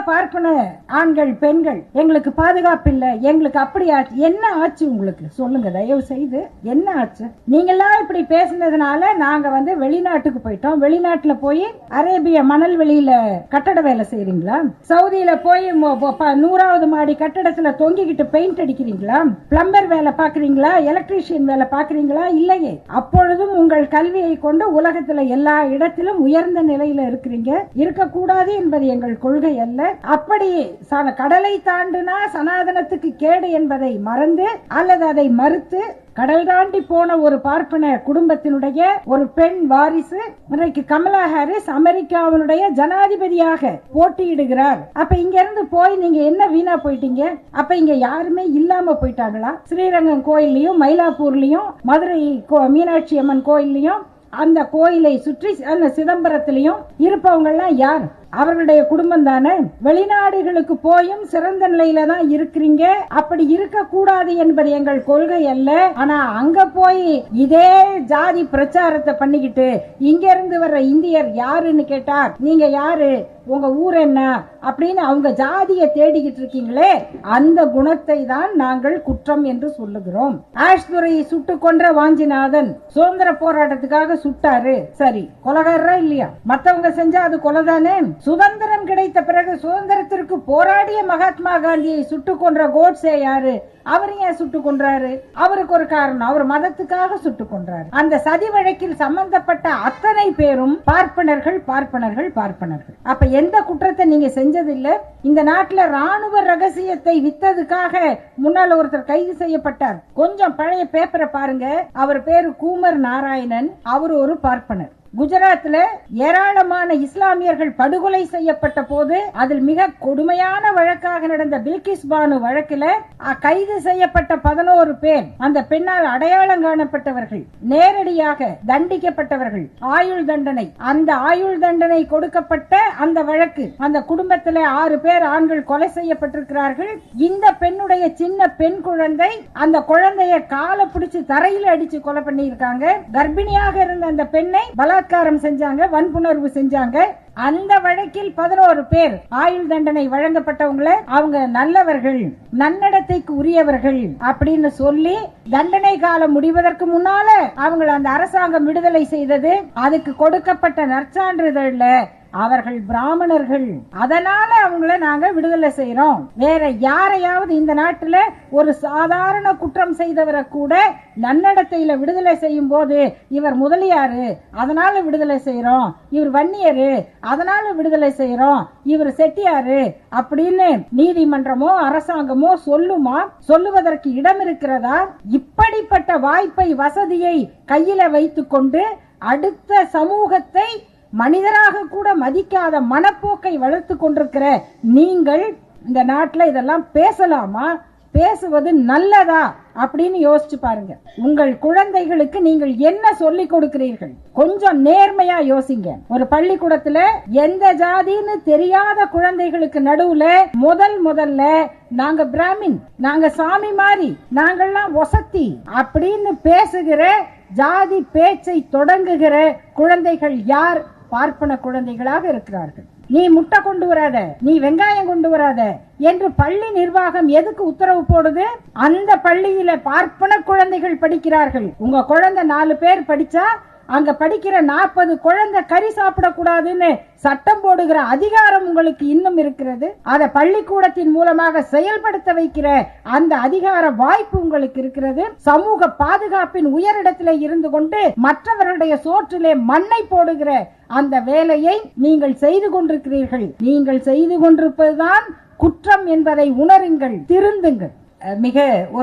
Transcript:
பார்ப்பன ஆண்கள் பெண்கள் எங்களுக்கு பாதுகாப்பு இல்ல, எங்களுக்கு அப்படி ஆச்சு. என்ன ஆச்சு உங்களுக்கு சொல்லுங்க தயவு செய்து, என்ன ஆச்சு? நீங்கெல்லாம் இப்படி பேசினதுனால நாங்க வெளிநாட்டுக்கு போயிட்டோம். வெளிநாட்டுல போய் அரேபிய மணல் வெளியில கட்டட வேலை செய்யறீங்களா? சவுதியில போய் 100வது மாடி கட்டடத்துல தொங்கிக்கிட்டு பெயிண்ட் அடிக்கிறீங்களா? பிளம்பர் வேலை பாக்குறீங்களா? எலக்ட்ரீஷியன் வேலை பாக்குறீங்களா? இல்லையே. அப்பொழுதும் உங்கள் கல்வியை கொண்டு உலகத்துல எல்லா இடத்திலும் உயர்ந்த நிலையில இருக்கிறீங்க. இருக்கக்கூடாது என்பது எங்கள் கொள்கை அல்ல. அப்படி கடலை தாண்டினா சனாதனத்துக்கு கேடு என்பதை மறந்து அல்லது அதை மறுத்து கடல் தாண்டி போன ஒரு பார்ப்பன குடும்பத்தினுடைய ஒரு பெண் வாரிசு இன்றைக்கு கமலா ஹாரிஸ் அமெரிக்காவினுடைய ஜனாதிபதியாக போட்டியிடுகிறார். அப்ப இங்க இருந்து போய் நீங்க என்ன வீணா போயிட்டீங்க? அப்ப இங்க யாருமே இல்லாம போயிட்டாங்களா? ஸ்ரீரங்கம் கோயில்லையும் மயிலாப்பூர்லயும் மதுரை மீனாட்சி அம்மன் கோயில்லையும் அந்த கோயிலை சுற்றி அந்த சிதம்பரத்திலையும் இருப்பவங்க எல்லாம் யார்? அவர்களுடைய குடும்பம் தானே. வெளிநாடுகளுக்கு போயும் சிறந்த நிலையில தான் இருக்கிறீங்க. அப்படி இருக்க கூடாது என்பது எங்கள் கொள்கை அல்ல. ஆனா அங்க போய் இதே ஜாதி பிரச்சாரத்தை பண்ணிக்கிட்டு இங்க இருந்து வர்ற இந்தியர் யாருன்னு கேட்டார், நீங்க யாரு, உங்க ஊர் என்ன அப்படின்னு அவங்க ஜாதியை தேடிக்கிட்டு இருக்கீங்களே, அந்த குணத்தை தான் நாங்கள் குற்றம் என்று சொல்லுகிறோம். ஆஷ்துரையை சுட்டு கொன்ற வாஞ்சிநாதன் சுதந்திர போராட்டத்துக்காக சுட்டாரு, சரி, கொலைகாரரா இல்லையா? மத்தவங்க செஞ்சா அது கொலைதானே. சுதந்திரம் கிடைத்த பிறகு சுதந்திரத்திற்கு போராடிய மகாத்மா காந்தியை சுட்டு கொன்ற கோட்சே யாரு? அவர் ஏன் சுட்டு கொன்றாரு? அவருக்கு ஒரு காரணம், அவர் மதத்துக்காக சுட்டு கொன்றாரு. அந்த சதி வழக்கில் சம்பந்தப்பட்ட அத்தனை பேரும் பார்ப்பனர்கள் பார்ப்பனர்கள் பார்ப்பனர்கள். அப்ப எந்த குற்றத்தை நீங்க செஞ்சதில்லை. இந்த நாட்டுல ராணுவ ரகசியத்தை வித்ததுக்காக முன்னால ஒருத்தர் கைது செய்யப்பட்டார். கொஞ்சம் பழைய பேப்பரை பாருங்க. அவர் பேரு கூமர் நாராயணன். அவர் ஒரு பார்ப்பனர். குஜராத்ல ஏராளமான இஸ்லாமியர்கள் படுகொலை செய்யப்பட்ட போது அதில் மிக கொடுமையான வழக்காக நடந்த பில்கிஸ் பானு வழக்கில் கைது செய்யப்பட்ட 11 பேர் அந்த பெண்ணால் அடையாளம் காணப்பட்டவர்கள், நேரடியாக தண்டிக்கப்பட்டவர்கள், ஆயுள் தண்டனை. அந்த ஆயுள் தண்டனை கொடுக்கப்பட்ட அந்த வழக்கு, அந்த குடும்பத்தில் 6 பேர் ஆண்கள் கொலை செய்யப்பட்டிருக்கிறார்கள். இந்த பெண்ணுடைய சின்ன பெண் குழந்தை, அந்த குழந்தைய காலை பிடிச்சு தரையில் அடிச்சு கொலை பண்ணி இருக்காங்க. கர்ப்பிணியாக இருந்த அந்த பெண்ணை பலாத்காரம் செஞ்சாங்க, வன்புணர்வு செஞ்சாங்க. அந்த வழக்கில் 11 பேர் ஆயுள் தண்டனை வழங்கப்பட்டவங்கள அவங்க நல்லவர்கள், நன்னடத்தைக்கு உரியவர்கள் அப்படின்னு சொல்லி தண்டனை காலம் முடிவதற்கு முன்னால அவங்களை அந்த அரசாங்கம் விடுதலை செய்தது. அதுக்கு கொடுக்கப்பட்ட நற்சான்றிதழ்ல அவர்கள் பிராமணர்கள், அதனால அவங்கள நாங்க விடுதலை செய்யறோம். வேற யாரையாவது இந்த நாட்டுல ஒரு சாதாரண குற்றம் செய்தவரை கூட நன்னடத்தையில விடுதலை செய்யும் போது இவர் முதலியாரு அதனால விடுதலை செய்யறோம், இவர் வன்னியரு அதனால விடுதலை செய்யறோம், இவர் செட்டியாரு அப்படின்னு நீதிமன்றமோ அரசாங்கமோ சொல்லுமா? சொல்லுவதற்கு இடம் இருக்கிறதா? இப்படிப்பட்ட வாய்ப்பை வசதியை கையில வைத்துக் கொண்டு அடுத்த சமூகத்தை மனிதராக கூட மதிக்காத மனப்போக்கை வளர்த்து கொண்டிருக்கிற நீங்கள் இந்த நாட்டில் இதெல்லாம் பேசலாமா? பேசுவது நல்லதா அப்படின்னு யோசிச்சு பாருங்க. உங்கள் குழந்தைகளுக்கு நீங்கள் என்ன சொல்லிக் கொடுக்கிறீர்கள்? கொஞ்சம் நேர்மையா யோசிங்க. ஒரு பள்ளிக்கூடத்துல எந்த ஜாதின்னு தெரியாத குழந்தைகளுக்கு நடுவுல முதல்ல நாங்க பிராமின், நாங்க சாமி மாதிரி, நாங்கெல்லாம் ஒசத்தி அப்படின்னு பேசுகிற ஜாதி பேச்சை தொடங்குகிற குழந்தைகள் யார்? பார்ப்பன குழந்தைகளாக இருக்கிறார்கள். நீ முட்டை கொண்டு வராத, நீ வெங்காயம் கொண்டு வராத என்று பள்ளி நிர்வாகம் எதுக்கு உத்தரவு போடுது? அந்த பள்ளியில பார்ப்பன குழந்தைகள் படிக்கிறார்கள். உங்க குழந்தை 4 பேர் படிச்சா அங்க படிக்கிற 40 குழந்தை கறி சாப்பிடக்கூடாதுன்னு சட்டம் போடுகிற அதிகாரம் உங்களுக்கு இன்னும் இருக்கிறது. அதை பள்ளிக்கூடத்தின் மூலமாக செயல்படுத்த வைக்கிற அந்த அதிகார வாய்ப்பு உங்களுக்கு இருக்கிறது. சமூக பாதுகாப்பின் உயரிடத்திலே இருந்து கொண்டு மற்றவர்களுடைய சோற்றிலே மண்ணை போடுகிற அந்த வேலையை நீங்கள் செய்து கொண்டிருக்கிறீர்கள். நீங்கள் செய்து கொண்டிருப்பதுதான் குற்றம் என்பதை உணருங்கள், திருந்துங்கள். மிக ஒரு